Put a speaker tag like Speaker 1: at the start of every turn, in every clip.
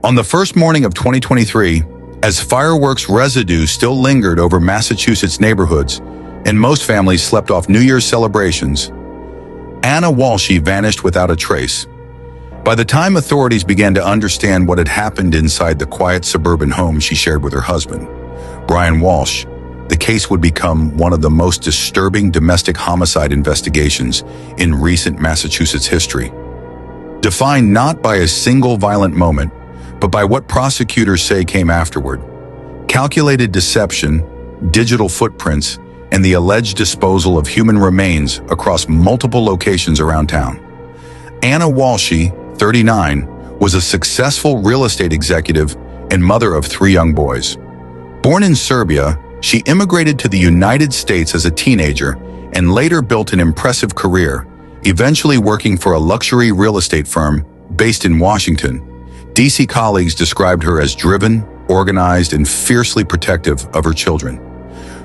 Speaker 1: On the first morning of 2023, as fireworks residue still lingered over Massachusetts neighborhoods and most families slept off New Year's celebrations, Ana Walshe vanished without a trace. By the time authorities began to understand what had happened inside the quiet suburban home she shared with her husband, Brian Walshe, the case would become one of the most disturbing domestic homicide investigations in recent Massachusetts history. Defined not by a single violent moment, but by what prosecutors say came afterward: calculated deception, digital footprints, and the alleged disposal of human remains across multiple locations around town. Ana Walshe, 39, was a successful real estate executive and mother of 3 young boys. Born in Serbia, she immigrated to the United States as a teenager and later built an impressive career, eventually working for a luxury real estate firm based in Washington. D.C. colleagues described her as driven, organized, and fiercely protective of her children.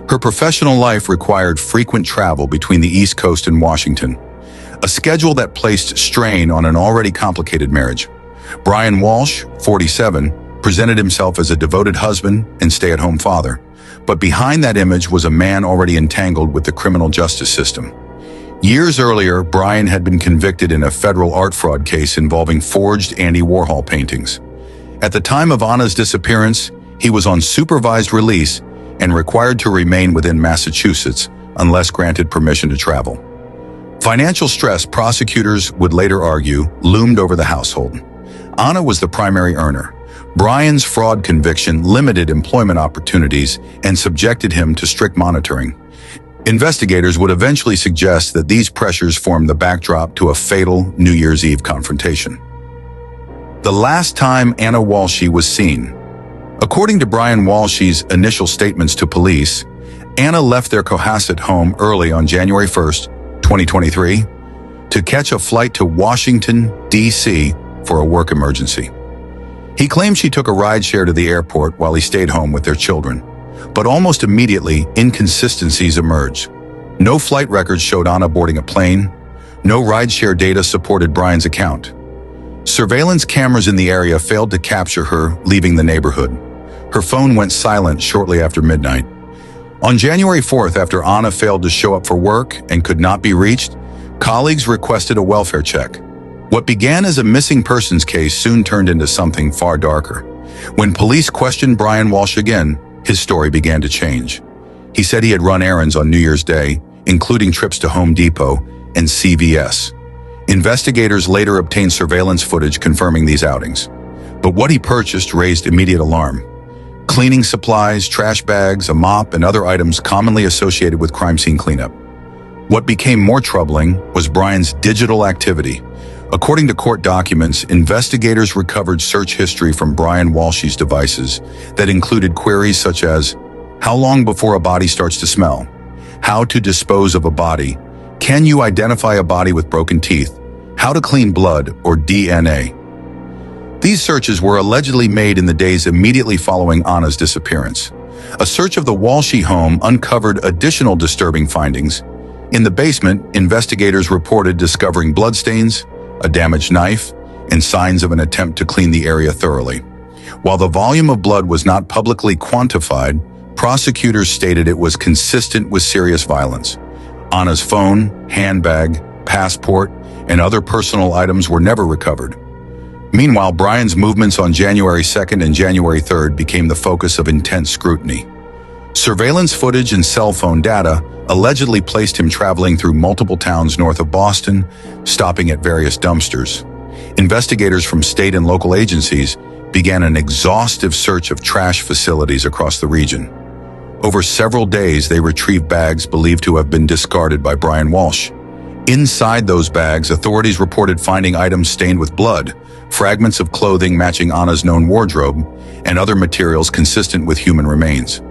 Speaker 1: Her professional life required frequent travel between the East Coast and Washington, a schedule that placed strain on an already complicated marriage. Brian Walshe, 47, presented himself as a devoted husband and stay-at-home father, but behind that image was a man already entangled with the criminal justice system. Years earlier, Brian had been convicted in a federal art fraud case involving forged Andy Warhol paintings. At the time of Ana's disappearance, he was on supervised release and required to remain within Massachusetts unless granted permission to travel. Financial stress, prosecutors would later argue, loomed over the household. Ana was the primary earner. Brian's fraud conviction limited employment opportunities and subjected him to strict monitoring. Investigators would eventually suggest that these pressures formed the backdrop to a fatal New Year's Eve confrontation. The last time Ana Walshe was seen. According to Brian Walshe's initial statements to police, Ana left their Cohasset home early on January 1st, 2023, to catch a flight to Washington, D.C. for a work emergency. He claimed she took a rideshare to the airport while he stayed home with their children. But almost immediately, inconsistencies emerged. No flight records showed Ana boarding a plane. No rideshare data supported Brian's account. Surveillance cameras in the area failed to capture her leaving the neighborhood. Her phone went silent shortly after midnight. On January 4th, after Ana failed to show up for work and could not be reached, colleagues requested a welfare check. What began as a missing persons case soon turned into something far darker. When police questioned Brian Walshe again, his story began to change. He said he had run errands on New Year's Day, including trips to Home Depot and CVS. Investigators later obtained surveillance footage confirming these outings. But what he purchased raised immediate alarm. Cleaning supplies, trash bags, a mop, and other items commonly associated with crime scene cleanup. What became more troubling was Brian's digital activity. According to court documents, investigators recovered search history from Brian Walshe's devices that included queries such as, how long before a body starts to smell? How to dispose of a body? Can you identify a body with broken teeth? How to clean blood or DNA? These searches were allegedly made in the days immediately following Ana's disappearance. A search of the Walshe home uncovered additional disturbing findings. In the basement, investigators reported discovering bloodstains, a damaged knife, and signs of an attempt to clean the area thoroughly. While the volume of blood was not publicly quantified, prosecutors stated it was consistent with serious violence. Ana's phone, handbag, passport, and other personal items were never recovered. Meanwhile, Brian's movements on January 2nd and January 3rd became the focus of intense scrutiny. Surveillance footage and cell phone data allegedly placed him traveling through multiple towns north of Boston, stopping at various dumpsters. Investigators from state and local agencies began an exhaustive search of trash facilities across the region. Over several days, they retrieved bags believed to have been discarded by Brian Walshe. Inside those bags, authorities reported finding items stained with blood, fragments of clothing matching Ana's known wardrobe, and other materials consistent with human remains.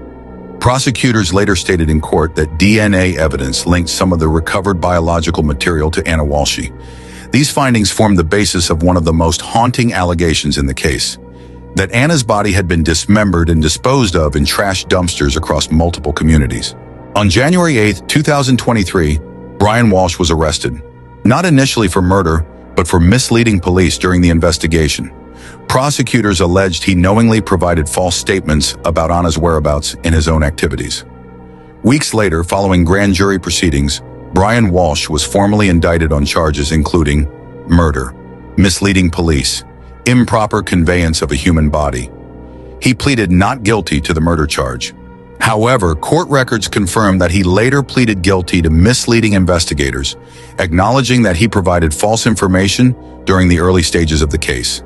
Speaker 1: Prosecutors later stated in court that DNA evidence linked some of the recovered biological material to Ana Walshe. These findings formed the basis of one of the most haunting allegations in the case, that Ana's body had been dismembered and disposed of in trash dumpsters across multiple communities. On January 8, 2023, Brian Walshe was arrested, not initially for murder, but for misleading police during the investigation. Prosecutors alleged he knowingly provided false statements about Ana's whereabouts in his own activities. Weeks later, following grand jury proceedings, Brian Walshe was formally indicted on charges including murder, misleading police, improper conveyance of a human body. He pleaded not guilty to the murder charge. However, court records confirm that he later pleaded guilty to misleading investigators, acknowledging that he provided false information during the early stages of the case.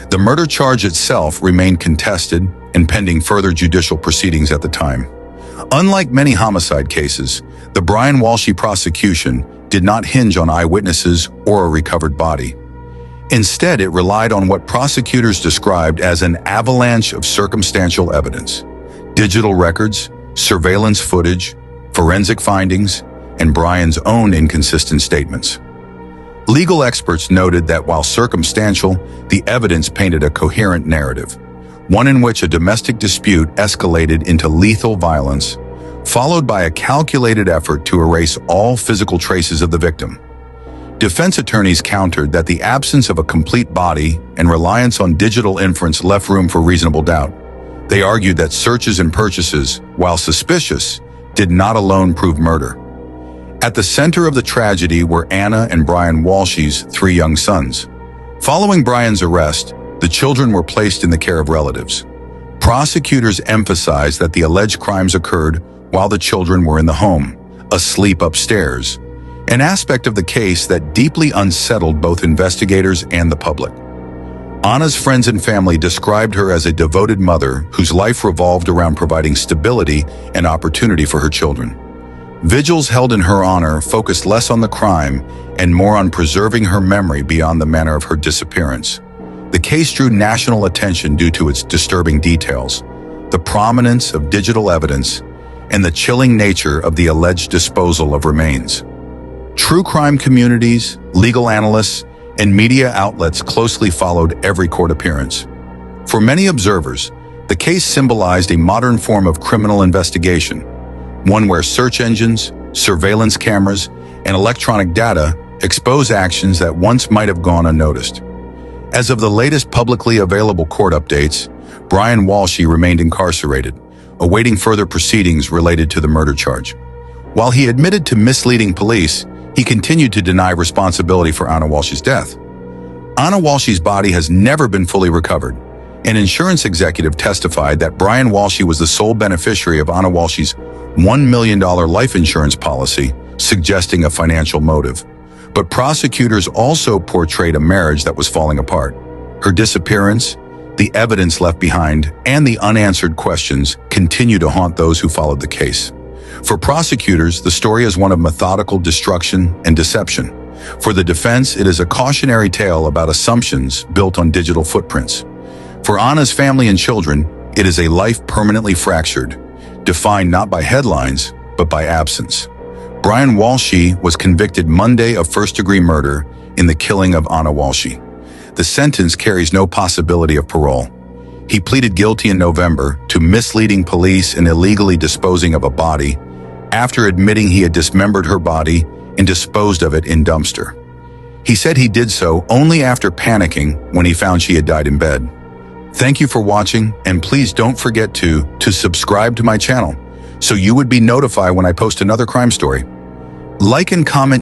Speaker 1: The murder charge itself remained contested and pending further judicial proceedings at the time. Unlike many homicide cases, the Brian Walshe prosecution did not hinge on eyewitnesses or a recovered body. Instead, it relied on what prosecutors described as an avalanche of circumstantial evidence: digital records, surveillance footage, forensic findings, and Brian's own inconsistent statements. Legal experts noted that while circumstantial, the evidence painted a coherent narrative, one in which a domestic dispute escalated into lethal violence, followed by a calculated effort to erase all physical traces of the victim. Defense attorneys countered that the absence of a complete body and reliance on digital inference left room for reasonable doubt. They argued that searches and purchases, while suspicious, did not alone prove murder. At the center of the tragedy were Ana and Brian Walshe's 3 young sons. Following Brian's arrest, the children were placed in the care of relatives. Prosecutors emphasized that the alleged crimes occurred while the children were in the home, asleep upstairs, an aspect of the case that deeply unsettled both investigators and the public. Ana's friends and family described her as a devoted mother whose life revolved around providing stability and opportunity for her children. Vigils held in her honor focused less on the crime and more on preserving her memory beyond the manner of her disappearance. The case drew national attention due to its disturbing details, the prominence of digital evidence, and the chilling nature of the alleged disposal of remains. True crime communities, legal analysts, and media outlets closely followed every court appearance. For many observers, the case symbolized a modern form of criminal investigation, one where search engines, surveillance cameras, and electronic data expose actions that once might have gone unnoticed. As of the latest publicly available court updates, Brian Walshe remained incarcerated, awaiting further proceedings related to the murder charge. While he admitted to misleading police, he continued to deny responsibility for Ana Walshe's death. Ana Walshe's body has never been fully recovered. An insurance executive testified that Brian Walshe was the sole beneficiary of Ana Walshe's $1 million life insurance policy, suggesting a financial motive. But prosecutors also portrayed a marriage that was falling apart. Her disappearance, the evidence left behind, and the unanswered questions continue to haunt those who followed the case. For prosecutors, the story is one of methodical destruction and deception. For the defense, it is a cautionary tale about assumptions built on digital footprints. For Ana's family and children, it is a life permanently fractured, defined not by headlines, but by absence. Brian Walshe was convicted Monday of first-degree murder in the killing of Ana Walshe. The sentence carries no possibility of parole. He pleaded guilty in November to misleading police and illegally disposing of a body, after admitting he had dismembered her body and disposed of it in dumpster. He said he did so only after panicking when he found she had died in bed. Thank you for watching, and please don't forget to subscribe to my channel so you would be notified when I post another crime story. Like and comment